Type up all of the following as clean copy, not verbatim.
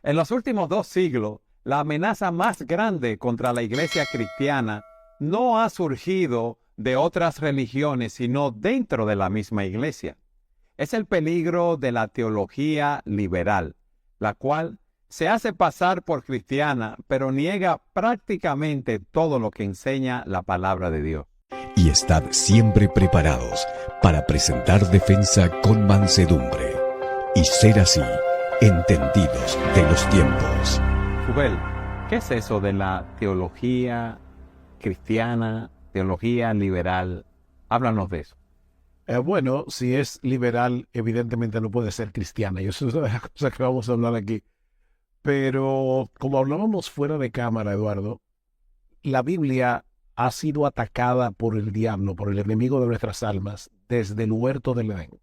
En los últimos 2 siglos, la amenaza más grande contra la iglesia cristiana no ha surgido de otras religiones, sino dentro de la misma iglesia. Es el peligro de la teología liberal, la cual se hace pasar por cristiana, pero niega prácticamente todo lo que enseña la palabra de Dios. Y estad siempre preparados para presentar defensa con mansedumbre, y ser así, entendidos de los tiempos. Jubel, ¿qué es eso de la teología cristiana, teología liberal? Háblanos de eso. Bueno, si es liberal, evidentemente no puede ser cristiana, y eso es una de las cosas que vamos a hablar aquí. Pero como hablábamos fuera de cámara, Eduardo, la Biblia ha sido atacada por el diablo, por el enemigo de nuestras almas, desde el huerto del Edén.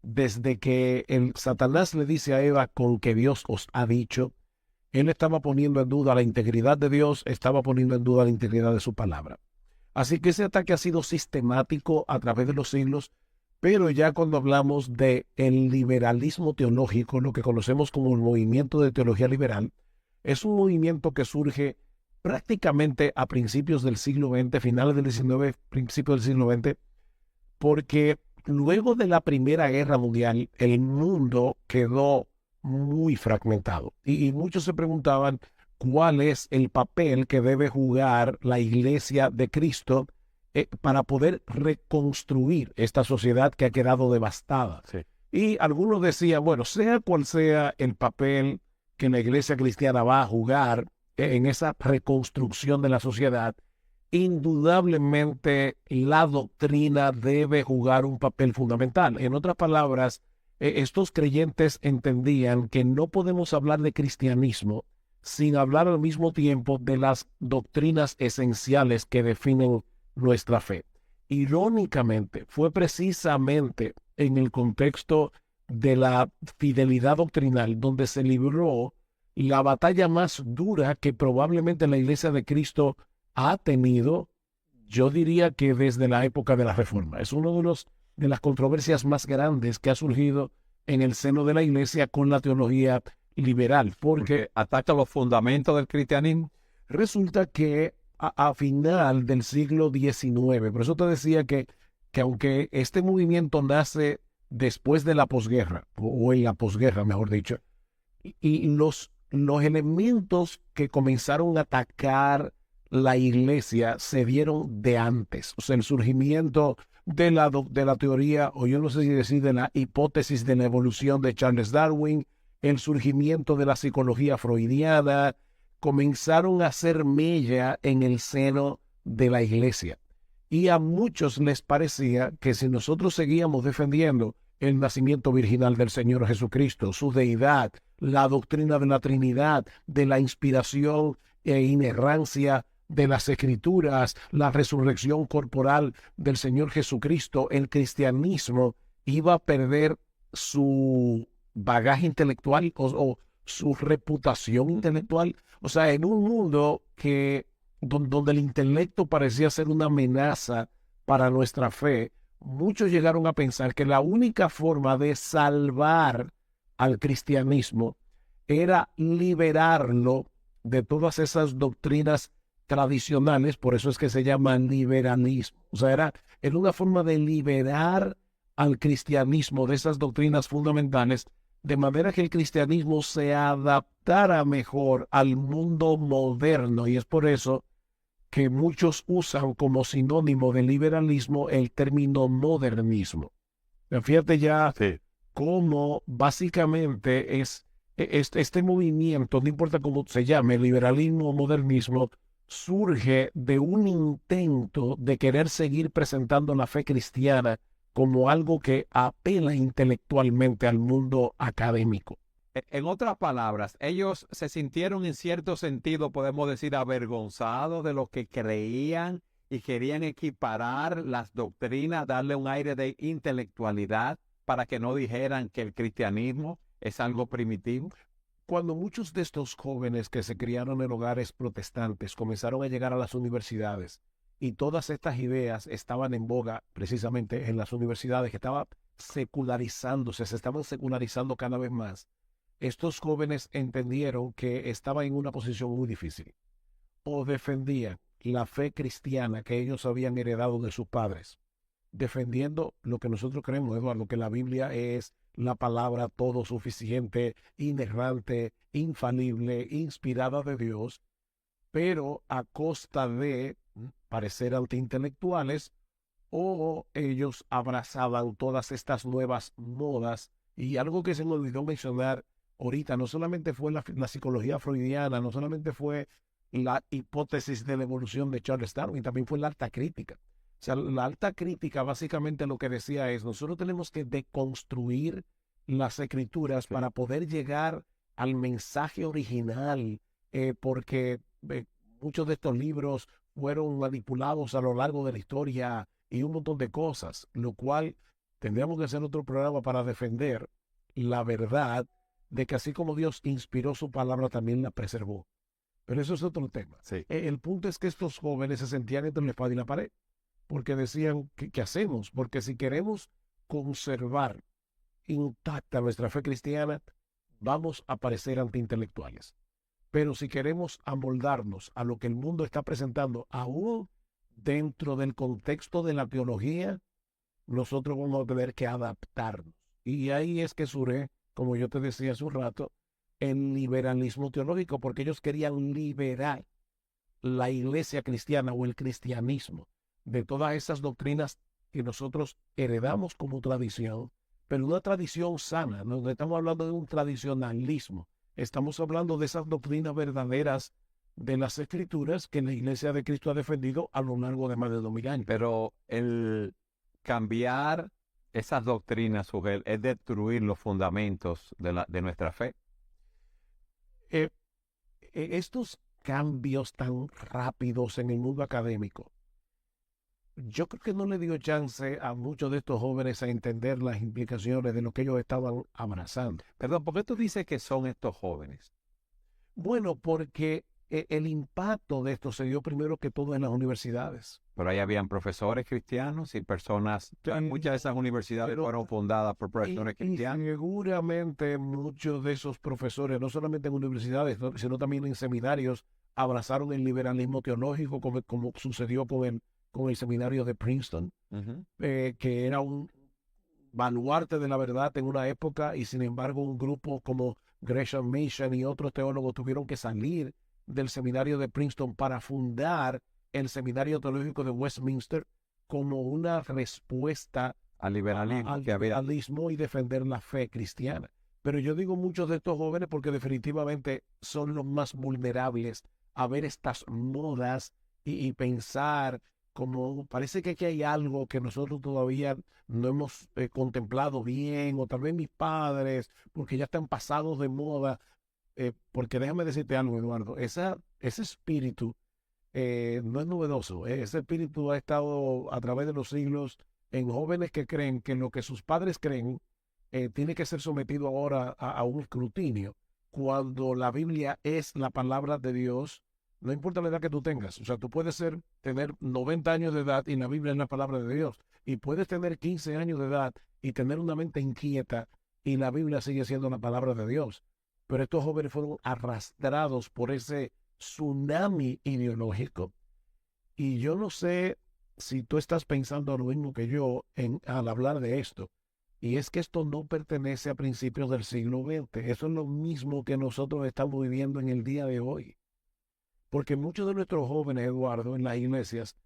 Desde que el Satanás le dice a Eva, con que Dios os ha dicho, él estaba poniendo en duda la integridad de Dios, estaba poniendo en duda la integridad de su palabra. Así que ese ataque ha sido sistemático a través de los siglos, pero ya cuando hablamos de el liberalismo teológico, lo que conocemos como el movimiento de teología liberal, es un movimiento que surge prácticamente a principios del siglo XX, finales del XIX, principios del siglo XX, porque luego de la Primera Guerra Mundial, el mundo quedó muy fragmentado. Y muchos se preguntaban cuál es el papel que debe jugar la Iglesia de Cristo para poder reconstruir esta sociedad que ha quedado devastada. Sí. Y algunos decían, bueno, sea cual sea el papel que la Iglesia cristiana va a jugar en esa reconstrucción de la sociedad, indudablemente la doctrina debe jugar un papel fundamental. En otras palabras, estos creyentes entendían que no podemos hablar de cristianismo sin hablar al mismo tiempo de las doctrinas esenciales que definen nuestra fe. Irónicamente, fue precisamente en el contexto de la fidelidad doctrinal donde se libró la batalla más dura que probablemente la Iglesia de Cristo ha tenido, yo diría que desde la época de la Reforma. Es uno de las controversias más grandes que ha surgido en el seno de la Iglesia con la teología liberal, porque ataca los fundamentos del cristianismo. Resulta que a final del siglo XIX, por eso te decía que aunque este movimiento nace después de la posguerra, o en la posguerra, mejor dicho, y los elementos que comenzaron a atacar la iglesia se dieron de antes. O sea, el surgimiento de la teoría, o yo no sé si decir de la hipótesis de la evolución de Charles Darwin, el surgimiento de la psicología freudiana, comenzaron a hacer mella en el seno de la iglesia. Y a muchos les parecía que si nosotros seguíamos defendiendo el nacimiento virginal del Señor Jesucristo, su deidad, la doctrina de la Trinidad, de la inspiración e inerrancia de las Escrituras, la resurrección corporal del Señor Jesucristo, el cristianismo iba a perder su bagaje intelectual o su reputación intelectual. O sea, en un mundo donde el intelecto parecía ser una amenaza para nuestra fe, muchos llegaron a pensar que la única forma de salvar al cristianismo era liberarlo de todas esas doctrinas tradicionales, por eso es que se llama liberalismo. O sea, era una forma de liberar al cristianismo de esas doctrinas fundamentales, de manera que el cristianismo se adaptara mejor al mundo moderno, y es por eso que muchos usan como sinónimo de liberalismo el término modernismo. Fíjate ya cómo básicamente es este movimiento, no importa cómo se llame, liberalismo o modernismo, surge de un intento de querer seguir presentando la fe cristiana como algo que apela intelectualmente al mundo académico. En otras palabras, ellos se sintieron en cierto sentido, podemos decir, avergonzados de lo que creían y querían equiparar las doctrinas, darle un aire de intelectualidad para que no dijeran que el cristianismo es algo primitivo. Cuando muchos de estos jóvenes que se criaron en hogares protestantes comenzaron a llegar a las universidades y todas estas ideas estaban en boga precisamente en las universidades, que estaban secularizándose, se estaban secularizando cada vez más, estos jóvenes entendieron que estaban en una posición muy difícil. O defendían la fe cristiana que ellos habían heredado de sus padres, defendiendo lo que nosotros creemos, Eduardo, que la Biblia es la palabra todo suficiente, inerrante, infalible, inspirada de Dios, pero a costa de parecer antiintelectuales, o ellos abrazaban todas estas nuevas modas. Y algo que se me olvidó mencionar ahorita, no solamente fue la psicología freudiana, no solamente fue la hipótesis de la evolución de Charles Darwin, también fue la alta crítica. O sea, la alta crítica básicamente lo que decía es, nosotros tenemos que deconstruir las escrituras para poder llegar al mensaje original, porque muchos de estos libros fueron manipulados a lo largo de la historia y un montón de cosas, lo cual tendríamos que hacer otro programa para defender la verdad de que así como Dios inspiró su palabra, también la preservó. Pero eso es otro tema. Sí. El punto es que estos jóvenes se sentían entre la espada y la pared, porque decían, ¿qué hacemos? Porque si queremos conservar intacta nuestra fe cristiana, vamos a parecer antiintelectuales. Pero si queremos amoldarnos a lo que el mundo está presentando, aún dentro del contexto de la teología, nosotros vamos a tener que adaptarnos. Y ahí es que surge, como yo te decía hace un rato, el liberalismo teológico, porque ellos querían liberar la iglesia cristiana o el cristianismo de todas esas doctrinas que nosotros heredamos como tradición, pero una tradición sana. No estamos hablando de un tradicionalismo, estamos hablando de esas doctrinas verdaderas de las Escrituras que la Iglesia de Cristo ha defendido a lo largo de más de 2000 años. Pero el cambiar esas doctrinas, Sugel, es destruir los fundamentos de nuestra fe. Estos cambios tan rápidos en el mundo académico, yo creo que no le dio chance a muchos de estos jóvenes a entender las implicaciones de lo que ellos estaban abrazando. Perdón, ¿por qué tú dices que son estos jóvenes? Bueno, porque el impacto de esto se dio primero que todo en las universidades. Pero ahí habían profesores cristianos y personas, muchas de esas universidades fueron fundadas por profesores cristianos. Y seguramente muchos de esos profesores, no solamente en universidades, sino también en seminarios, abrazaron el liberalismo teológico, como sucedió con el seminario de Princeton, que era un baluarte de la verdad en una época, y sin embargo un grupo como Gresham Machen y otros teólogos tuvieron que salir del seminario de Princeton para fundar el seminario teológico de Westminster como una respuesta al liberalismo y defender la fe cristiana. Pero yo digo muchos de estos jóvenes porque definitivamente son los más vulnerables a ver estas modas y pensar como parece que aquí hay algo que nosotros todavía no hemos contemplado bien, o tal vez mis padres, porque ya están pasados de moda. Porque déjame decirte algo, Eduardo, ese espíritu no es novedoso. Ese espíritu ha estado a través de los siglos en jóvenes que creen que lo que sus padres creen tiene que ser sometido ahora a un escrutinio, cuando la Biblia es la palabra de Dios. No importa la edad que tú tengas. O sea, tú puedes tener 90 años de edad y la Biblia es la palabra de Dios. Y puedes tener 15 años de edad y tener una mente inquieta y la Biblia sigue siendo la palabra de Dios. Pero estos jóvenes fueron arrastrados por ese tsunami ideológico. Y yo no sé si tú estás pensando lo mismo que yo al hablar de esto. Y es que esto no pertenece a principios del siglo XX. Eso es lo mismo que nosotros estamos viviendo en el día de hoy. Porque muchos de nuestros jóvenes, Eduardo, en las iglesias,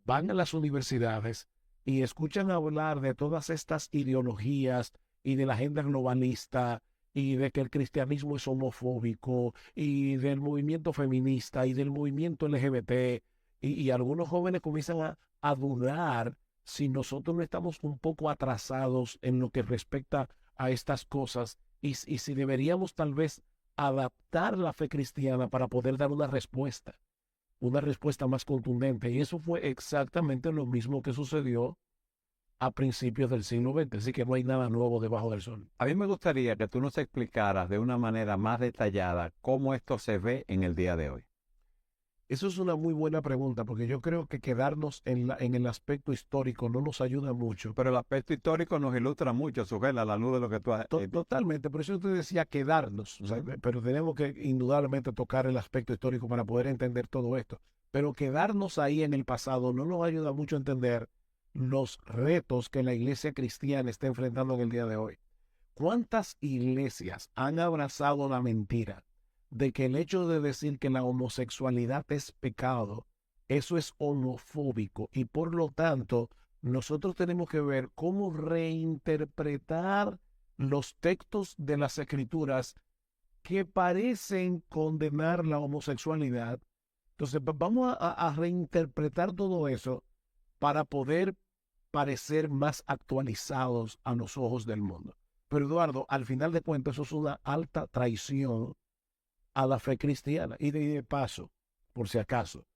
van a las universidades y escuchan hablar de todas estas ideologías y de la agenda globalista y de que el cristianismo es homofóbico y del movimiento feminista y del movimiento LGBT. Y algunos jóvenes comienzan a dudar si nosotros no estamos un poco atrasados en lo que respecta a estas cosas y si deberíamos tal vez adaptar la fe cristiana para poder dar una respuesta más contundente. Y eso fue exactamente lo mismo que sucedió a principios del siglo XX. Así que no hay nada nuevo debajo del sol. A mí me gustaría que tú nos explicaras de una manera más detallada cómo esto se ve en el día de hoy. Eso es una muy buena pregunta, porque yo creo que quedarnos en el aspecto histórico no nos ayuda mucho. Pero el aspecto histórico nos ilustra mucho, Sujel, a la luz de lo que tú has... Totalmente, por eso yo te decía quedarnos, o sea, pero tenemos que indudablemente tocar el aspecto histórico para poder entender todo esto. Pero quedarnos ahí en el pasado no nos ayuda mucho a entender los retos que la iglesia cristiana está enfrentando en el día de hoy. ¿Cuántas iglesias han abrazado la mentira de que el hecho de decir que la homosexualidad es pecado, eso es homofóbico y por lo tanto nosotros tenemos que ver cómo reinterpretar los textos de las escrituras que parecen condenar la homosexualidad? Entonces vamos a reinterpretar todo eso para poder parecer más actualizados a los ojos del mundo. Pero Eduardo, al final de cuentas, eso es una alta traición a la fe cristiana. Y de paso, por si acaso,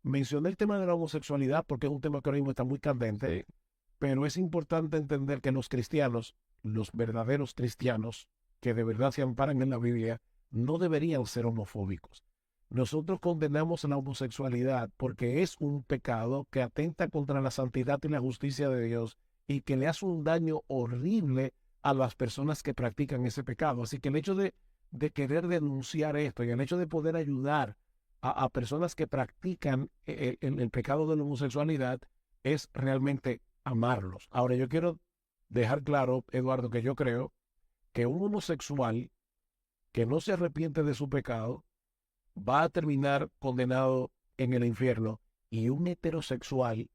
mencioné el tema de la homosexualidad porque es un tema que ahora mismo está muy candente, pero es importante entender que los cristianos, los verdaderos cristianos, que de verdad se amparan en la Biblia, no deberían ser homofóbicos. Nosotros condenamos la homosexualidad porque es un pecado que atenta contra la santidad y la justicia de Dios y que le hace un daño horrible a las personas que practican ese pecado. Así que el hecho de querer denunciar esto y el hecho de poder ayudar a personas que practican el pecado de la homosexualidad es realmente amarlos. Ahora, yo quiero dejar claro, Eduardo, que yo creo que un homosexual que no se arrepiente de su pecado va a terminar condenado en el infierno, y un heterosexual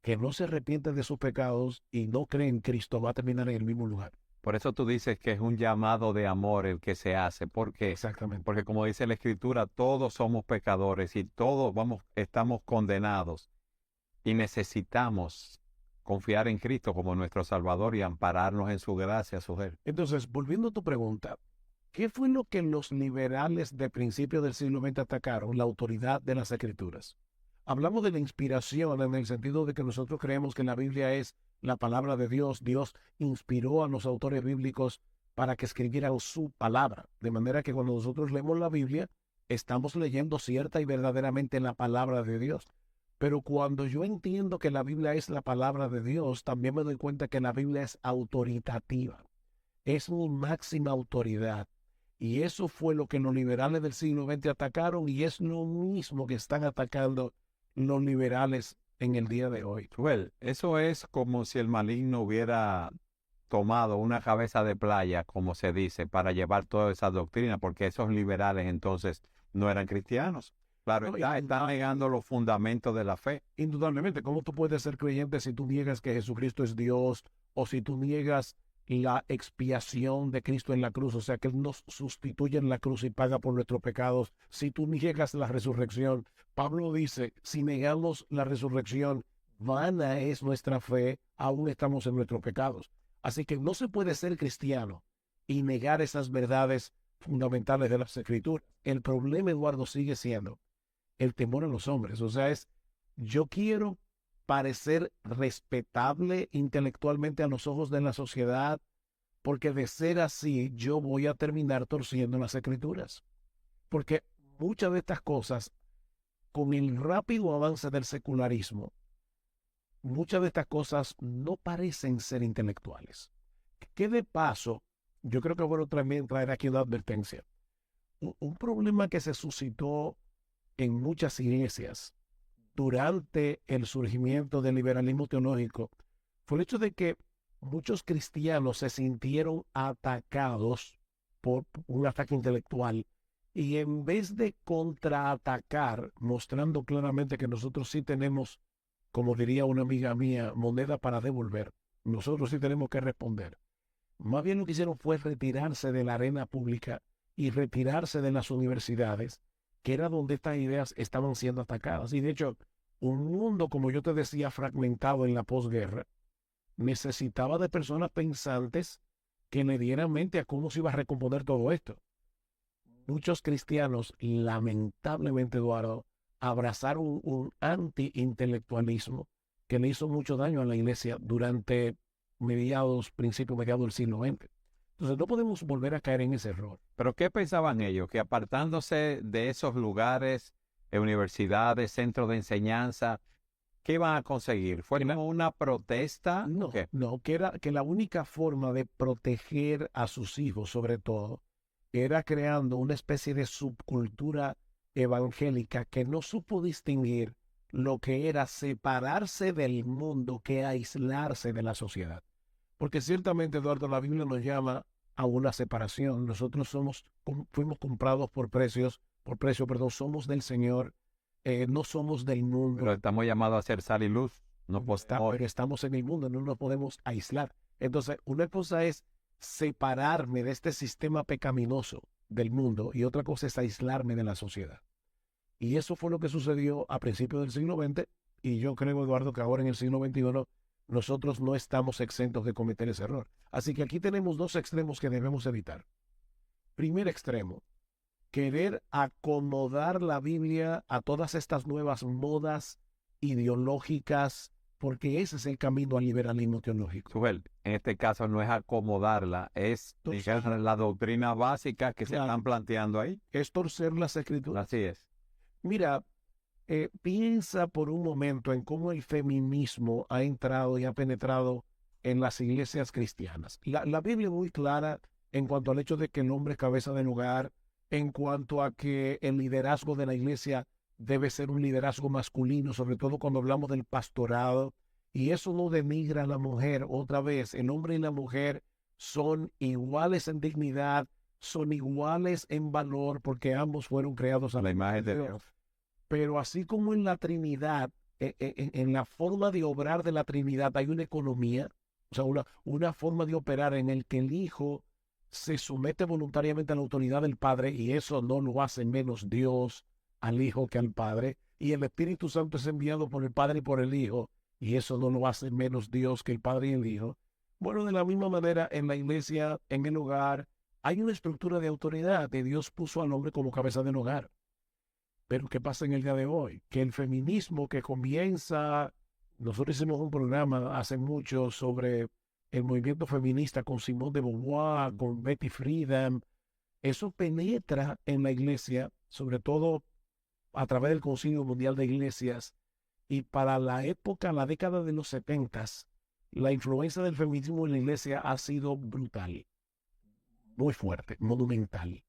que no se arrepiente de sus pecados y no cree en Cristo va a terminar en el mismo lugar. Por eso tú dices que es un llamado de amor el que se hace. ¿Por qué? Exactamente. Porque como dice la Escritura, todos somos pecadores y todos estamos condenados y necesitamos confiar en Cristo como nuestro Salvador y ampararnos en su gracia, Sujel. Entonces, volviendo a tu pregunta, ¿qué fue lo que los liberales de principios del siglo XX atacaron? La autoridad de las Escrituras. Hablamos de la inspiración en el sentido de que nosotros creemos que la Biblia es la palabra de Dios. Dios inspiró a los autores bíblicos para que escribieran su palabra. De manera que cuando nosotros leemos la Biblia, estamos leyendo cierta y verdaderamente la palabra de Dios. Pero cuando yo entiendo que la Biblia es la palabra de Dios, también me doy cuenta que la Biblia es autoritativa. Es mi máxima autoridad. Y eso fue lo que los liberales del siglo XX atacaron, y es lo mismo que están atacando los liberales en el día de hoy. Sujel, eso es como si el maligno hubiera tomado una cabeza de playa, como se dice, para llevar toda esa doctrina, porque esos liberales entonces no eran cristianos. Claro, están negando los fundamentos de la fe. Indudablemente, ¿cómo tú puedes ser creyente si tú niegas que Jesucristo es Dios, o si tú niegas la expiación de Cristo en la cruz, o sea, que Él nos sustituye en la cruz y paga por nuestros pecados? Si tú niegas la resurrección, Pablo dice, si negamos la resurrección, vana es nuestra fe, aún estamos en nuestros pecados. Así que no se puede ser cristiano y negar esas verdades fundamentales de las Escrituras. El problema, Eduardo, sigue siendo el temor a los hombres. O sea, yo quiero parecer respetable intelectualmente a los ojos de la sociedad, porque de ser así yo voy a terminar torciendo las Escrituras. Porque muchas de estas cosas, con el rápido avance del secularismo, muchas de estas cosas no parecen ser intelectuales. Que de paso, yo creo que bueno también traer aquí una advertencia. Un problema que se suscitó en muchas iglesias durante el surgimiento del liberalismo teológico fue el hecho de que muchos cristianos se sintieron atacados por un ataque intelectual, y en vez de contraatacar, mostrando claramente que nosotros sí tenemos, como diría una amiga mía, moneda para devolver, nosotros sí tenemos que responder, más bien lo que hicieron fue retirarse de la arena pública y retirarse de las universidades, que era donde estas ideas estaban siendo atacadas. Y de hecho, un mundo, como yo te decía, fragmentado en la posguerra, necesitaba de personas pensantes que le dieran mente a cómo se iba a recomponer todo esto. Muchos cristianos, lamentablemente, Eduardo, abrazaron un anti-intelectualismo que le hizo mucho daño a la iglesia durante principios mediados del siglo XX. Entonces no podemos volver a caer en ese error. ¿Pero qué pensaban ellos? Que apartándose de esos lugares universidades, centros de enseñanza. ¿Qué van a conseguir? ¿Fue como una protesta? No, ¿Qué? no, que la única forma de proteger a sus hijos, sobre todo, era creando una especie de subcultura evangélica que no supo distinguir lo que era separarse del mundo que aislarse de la sociedad. Porque ciertamente, Eduardo, la Biblia nos llama a una separación. Nosotros fuimos comprados por precio, somos del Señor, no somos del mundo. Pero estamos llamados a ser sal y luz. No podemos. Pero estamos en el mundo, no nos podemos aislar. Entonces, una cosa es separarme de este sistema pecaminoso del mundo y otra cosa es aislarme de la sociedad. Y eso fue lo que sucedió a principios del siglo XX y yo creo, Eduardo, que ahora en el siglo XXI nosotros no estamos exentos de cometer ese error. Así que aquí tenemos dos extremos que debemos evitar. Primer extremo, querer acomodar la Biblia a todas estas nuevas modas ideológicas, porque ese es el camino al liberalismo teológico. Sujel, en este caso no es acomodarla, es digamos, la doctrina básica que se están planteando ahí. Es torcer las escrituras. Así es. Mira, piensa por un momento en cómo el feminismo ha entrado y ha penetrado en las iglesias cristianas. La Biblia es muy clara en cuanto al hecho de que el hombre es cabeza del hogar, en cuanto a que el liderazgo de la iglesia debe ser un liderazgo masculino, sobre todo cuando hablamos del pastorado, y eso no denigra a la mujer. Otra vez, el hombre y la mujer son iguales en dignidad, son iguales en valor, porque ambos fueron creados a la imagen de Dios. Pero así como en la Trinidad, en la forma de obrar de la Trinidad hay una economía, o sea, una forma de operar en el que el Hijo se somete voluntariamente a la autoridad del Padre, y eso no lo hace menos Dios al Hijo que al Padre, y el Espíritu Santo es enviado por el Padre y por el Hijo, y eso no lo hace menos Dios que el Padre y el Hijo. Bueno, de la misma manera, en la iglesia, en el hogar, hay una estructura de autoridad que Dios puso al hombre como cabeza del hogar. Pero ¿qué pasa en el día de hoy? Que el feminismo que comienza, nosotros hicimos un programa hace mucho sobre el movimiento feminista con Simone de Beauvoir, con Betty Friedan, eso penetra en la iglesia, sobre todo a través del Concilio Mundial de Iglesias, y para la década de los 70, la influencia del feminismo en la iglesia ha sido brutal, muy fuerte, monumental.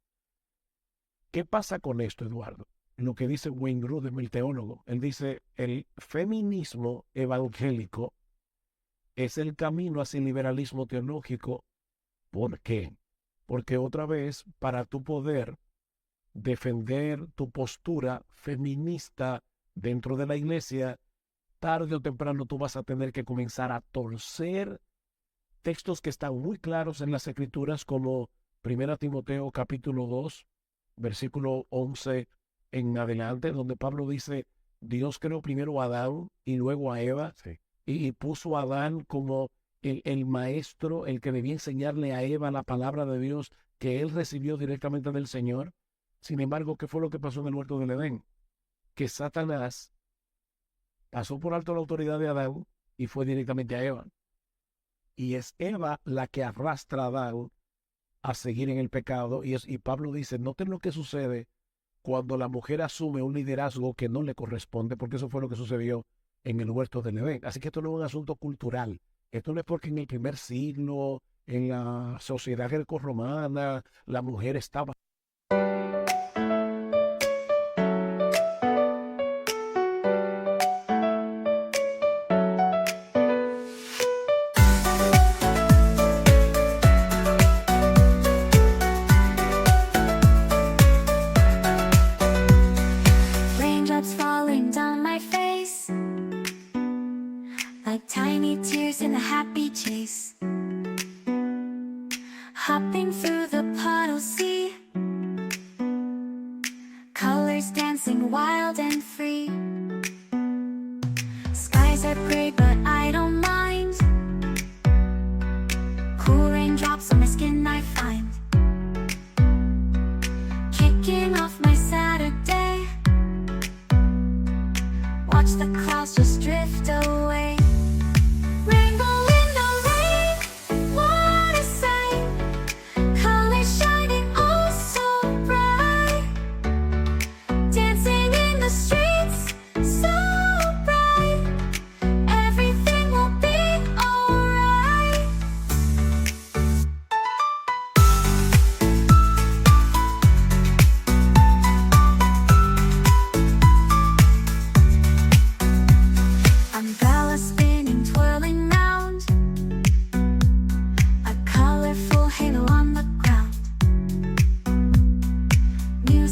¿Qué pasa con esto, Eduardo? Lo que dice Wayne Grudem, el teólogo, él dice, el feminismo evangélico es el camino hacia el liberalismo teológico. ¿Por qué? Porque otra vez, para tu poder defender tu postura feminista dentro de la iglesia, tarde o temprano tú vas a tener que comenzar a torcer textos que están muy claros en las Escrituras, como 1 Timoteo capítulo 2, versículo 11 en adelante, donde Pablo dice, Dios creó primero a Adán y luego a Eva, Sí. y puso a Adán como el maestro, el que debía enseñarle a Eva la palabra de Dios que él recibió directamente del Señor. Sin embargo, ¿qué fue lo que pasó en el huerto del Edén? Que Satanás pasó por alto la autoridad de Adán y fue directamente a Eva. Y es Eva la que arrastra a Adán a seguir en el pecado. Y Pablo dice, noten lo que sucede cuando la mujer asume un liderazgo que no le corresponde, porque eso fue lo que sucedió en el huerto del Edén. Así que esto no es un asunto cultural. Esto no es porque en el primer siglo, en la sociedad grecorromana, la mujer estaba... Raindrops falling down my face, like tiny tears in a happy chase. Hopping through the puddles, see colors dancing wild and free. Skies are gray, but I don't mind. Cool raindrops on my skin I find. Kicking off my Saturday, watch the clouds just drift away. Rainbow in the rain, what a sight. Colors shining oh so bright. Dancing in the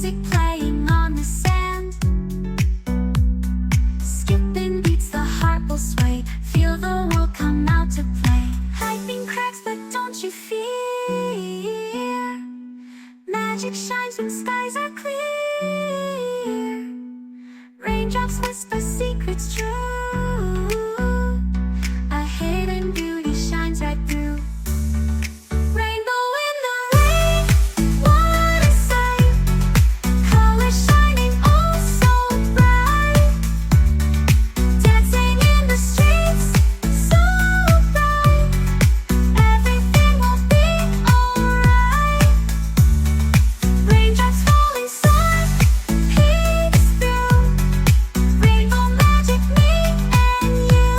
music playing on the sand. Skipping beats, the heart will sway. Feel the world come out to play. Lightning cracks, but don't you fear. Magic shines when skies are clear. Raindrops whisper secrets true. A hidden beauty shines right through. Rainbow in the rain, what a sight. Colors shining oh so bright. Dancing in the streets, so bright. Everything will be alright. Raindrops falling soft, peeks through. Rainbow magic, me and you.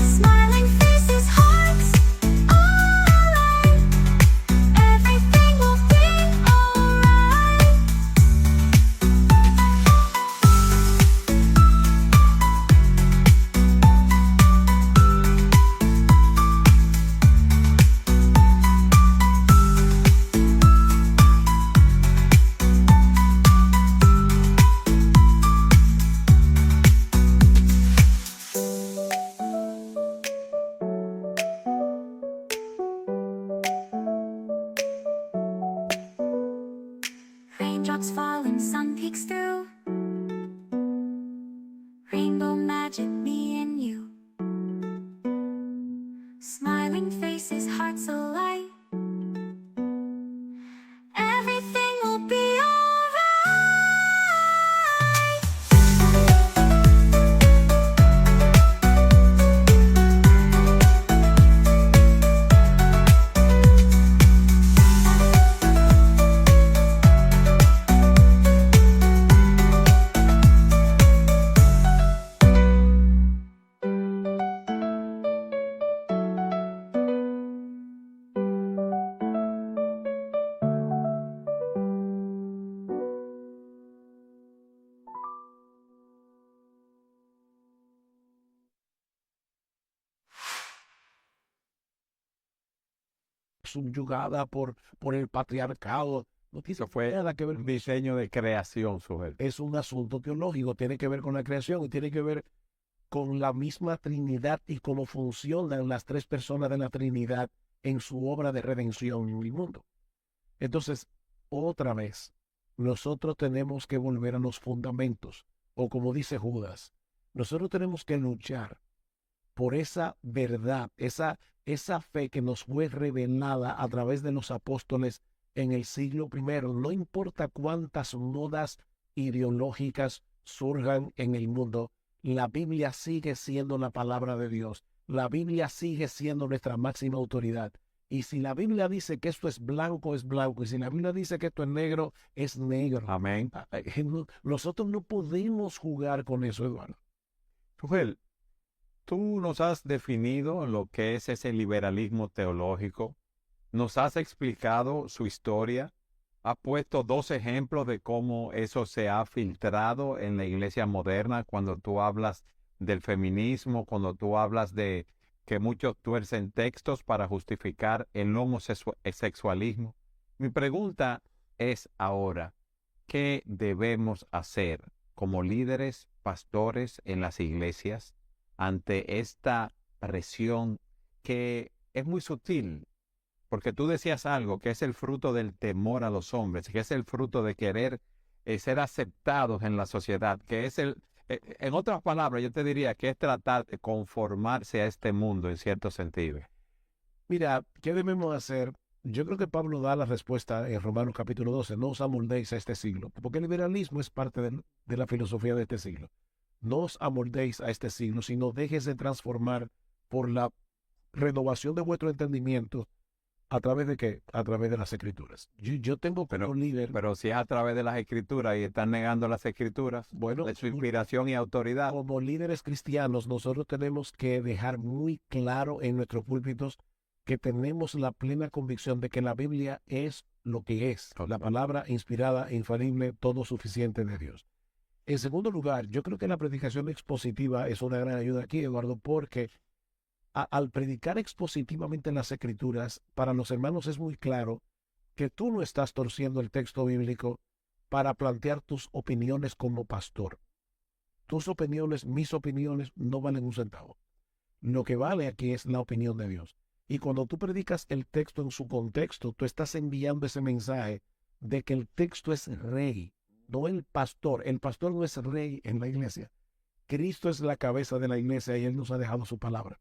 Smiling faces, hearts, alright. Everything will be alright. Raindrops falling, sun peeks through. Rainbow magic, me and you. Smiling faces, hearts alight. Everything will be alright. Subyugada por el patriarcado. No tiene Eso fue nada que ver. un diseño de creación, Sujel. Es un asunto teológico, tiene que ver con la creación y tiene que ver con la misma Trinidad y cómo funcionan las tres personas de la Trinidad en su obra de redención en el mundo. Entonces, otra vez, nosotros tenemos que volver a los fundamentos, o como dice Judas, nosotros tenemos que luchar por esa verdad, esa fe que nos fue revelada a través de los apóstoles en el siglo I. No importa cuántas modas ideológicas surjan en el mundo, la Biblia sigue siendo la palabra de Dios. La Biblia sigue siendo nuestra máxima autoridad. Y si la Biblia dice que esto es blanco, es blanco. Y si la Biblia dice que esto es negro, es negro. Amén. Nosotros no podemos jugar con eso, Eduardo. Sujel, tú nos has definido lo que es ese liberalismo teológico, nos has explicado su historia, has puesto 2 ejemplos de cómo eso se ha filtrado en la iglesia moderna cuando tú hablas del feminismo, cuando tú hablas de que muchos tuercen textos para justificar el homosexualismo. Mi pregunta es ahora, ¿qué debemos hacer como líderes, pastores en las iglesias ante esta presión que es muy sutil? Porque tú decías algo que es el fruto del temor a los hombres, que es el fruto de querer ser aceptados en la sociedad, que es en otras palabras, yo te diría que es tratar de conformarse a este mundo en cierto sentido. Mira, ¿qué debemos hacer? Yo creo que Pablo da la respuesta en Romanos capítulo 12, no os amoldéis a este siglo, porque el liberalismo es parte de la filosofía de este siglo. No os amoldéis a este siglo, sino déjese transformar por la renovación de vuestro entendimiento. ¿A través de qué? A través de las Escrituras. Yo tengo como líder... Pero si es a través de las Escrituras y están negando las Escrituras, bueno, de su inspiración y autoridad. Como líderes cristianos, nosotros tenemos que dejar muy claro en nuestros púlpitos que tenemos la plena convicción de que la Biblia es lo que es. La palabra inspirada, infalible, todo suficiente de Dios. En segundo lugar, yo creo que la predicación expositiva es una gran ayuda aquí, Eduardo, porque al predicar expositivamente en las Escrituras, para los hermanos es muy claro que tú no estás torciendo el texto bíblico para plantear tus opiniones como pastor. Tus opiniones, mis opiniones, no valen un centavo. Lo que vale aquí es la opinión de Dios. Y cuando tú predicas el texto en su contexto, tú estás enviando ese mensaje de que el texto es rey, no el pastor. El pastor no es rey en la iglesia. Cristo es la cabeza de la iglesia y Él nos ha dejado su palabra.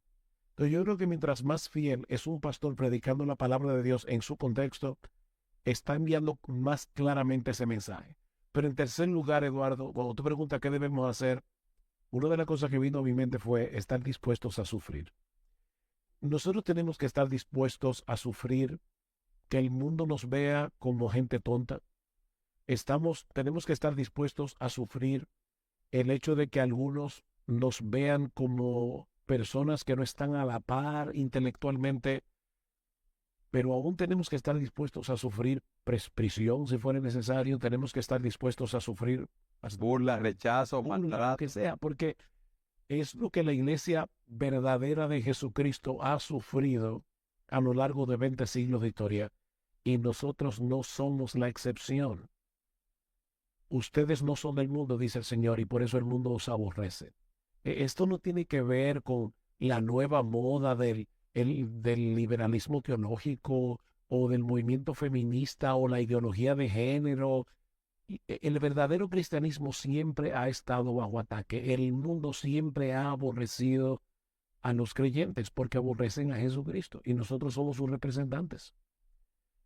Entonces yo creo que mientras más fiel es un pastor predicando la palabra de Dios en su contexto, está enviando más claramente ese mensaje. Pero en tercer lugar, Eduardo, cuando tú preguntas qué debemos hacer, una de las cosas que vino a mi mente fue estar dispuestos a sufrir. Nosotros tenemos que estar dispuestos a sufrir que el mundo nos vea como gente tonta. Tenemos que estar dispuestos a sufrir el hecho de que algunos nos vean como personas que no están a la par intelectualmente, pero aún tenemos que estar dispuestos a sufrir prisión si fuera necesario. Tenemos que estar dispuestos a sufrir burla, rechazo, lo maltrato. que sea, porque es lo que la iglesia verdadera de Jesucristo ha sufrido a lo largo de 20 siglos de historia, y nosotros no somos la excepción. Ustedes no son del mundo, dice el Señor, y por eso el mundo os aborrece. Esto no tiene que ver con la nueva moda del liberalismo teológico o del movimiento feminista o la ideología de género. El verdadero cristianismo siempre ha estado bajo ataque. El mundo siempre ha aborrecido a los creyentes porque aborrecen a Jesucristo y nosotros somos sus representantes.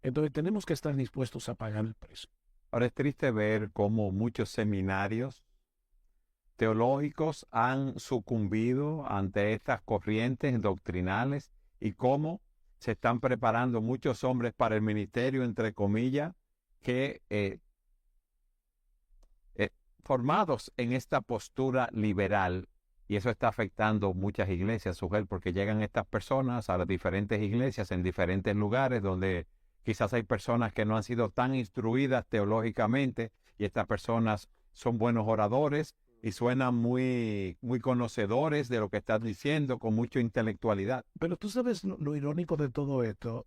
Entonces tenemos que estar dispuestos a pagar el precio. Ahora es triste ver cómo muchos seminarios teológicos han sucumbido ante estas corrientes doctrinales y cómo se están preparando muchos hombres para el ministerio, entre comillas, que formados en esta postura liberal, y eso está afectando muchas iglesias, Sujel, porque llegan estas personas a las diferentes iglesias en diferentes lugares donde quizás hay personas que no han sido tan instruidas teológicamente y estas personas son buenos oradores y suenan muy conocedores de lo que están diciendo, con mucha intelectualidad. Pero tú sabes lo irónico de todo esto.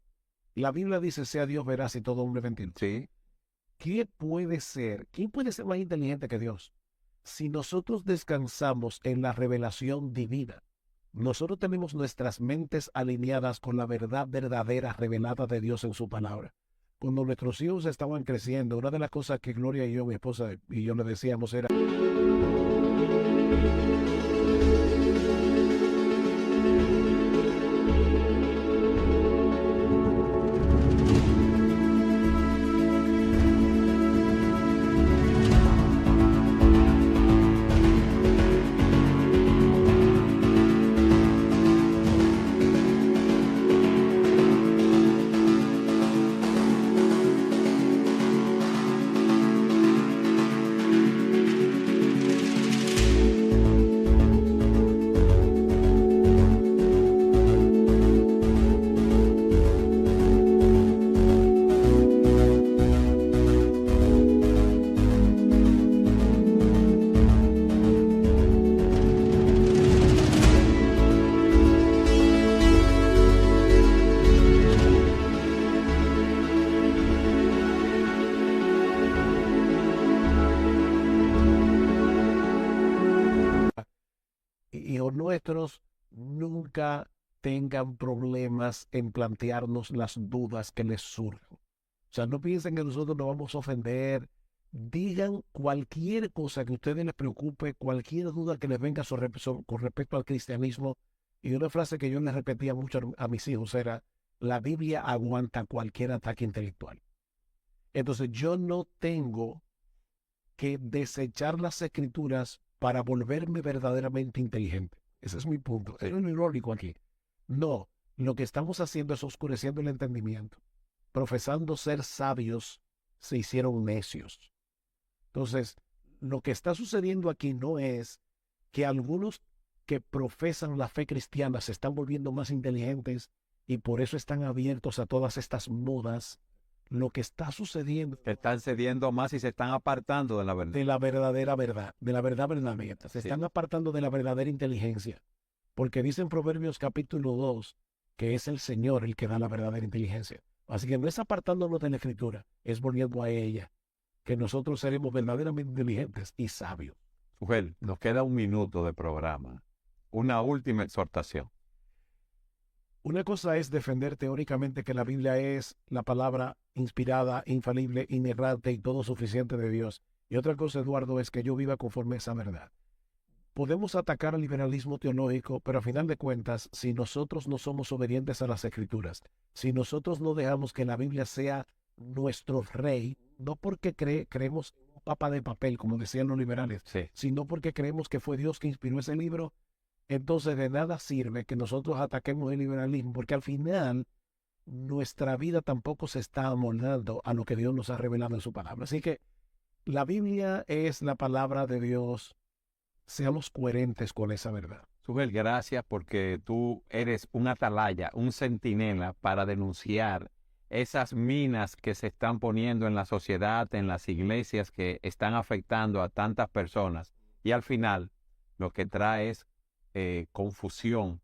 La Biblia dice, sea Dios veraz y todo hombre mentiroso. Sí. ¿Quién puede ser más inteligente que Dios? Si nosotros descansamos en la revelación divina, nosotros tenemos nuestras mentes alineadas con la verdad verdadera revelada de Dios en su palabra. Cuando nuestros hijos estaban creciendo, una de las cosas que Gloria y yo, mi esposa y yo le decíamos era: hijos nuestros nunca tengan problemas en plantearnos las dudas que les surjan. O sea, no piensen que nosotros nos vamos a ofender. Digan cualquier cosa que a ustedes les preocupe, cualquier duda que les venga con respecto al cristianismo. Y una frase que yo les repetía mucho a mis hijos era: la Biblia aguanta cualquier ataque intelectual. Entonces yo no tengo que desechar las escrituras para volverme verdaderamente inteligente. Ese es mi punto. Es un irónico aquí. No, lo que estamos haciendo es oscureciendo el entendimiento. Profesando ser sabios, se hicieron necios. Entonces, lo que está sucediendo aquí no es que algunos que profesan la fe cristiana se están volviendo más inteligentes y por eso están abiertos a todas estas modas. Lo que está sucediendo, Se están cediendo más y se están apartando de la verdad. de la verdadera verdad, de la verdad verdadera. Se Sí. están apartando de la verdadera inteligencia. Porque dice en Proverbios capítulo 2 que es el Señor el que da la verdadera inteligencia. Así que no es apartándonos de la Escritura, es volviendo a ella, que nosotros seremos verdaderamente inteligentes y sabios. Sugel, nos queda un minuto de programa. Una última exhortación. Una cosa es defender teóricamente que la Biblia es la palabra inspirada, infalible, inerrante y todo suficiente de Dios. Y otra cosa, Eduardo, es que yo viva conforme a esa verdad. Podemos atacar al liberalismo teológico, pero a final de cuentas, si nosotros no somos obedientes a las Escrituras, si nosotros no dejamos que la Biblia sea nuestro rey, no porque creemos en un papa de papel, como decían los liberales, Sí. sino porque creemos que fue Dios que inspiró ese libro, entonces de nada sirve que nosotros ataquemos el liberalismo, porque al final nuestra vida tampoco se está amoldando a lo que Dios nos ha revelado en su palabra. Así que la Biblia es la palabra de Dios. Seamos coherentes con esa verdad. Sugel, gracias porque tú eres un atalaya, un centinela para denunciar esas minas que se están poniendo en la sociedad, en las iglesias, que están afectando a tantas personas. Y al final, lo que trae es confusión.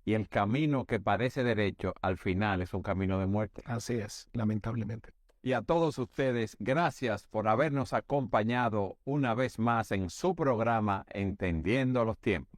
Y el camino que parece derecho, al final es un camino de muerte. Así es, lamentablemente. Y a todos ustedes, gracias por habernos acompañado una vez más en su programa Entendiendo los Tiempos.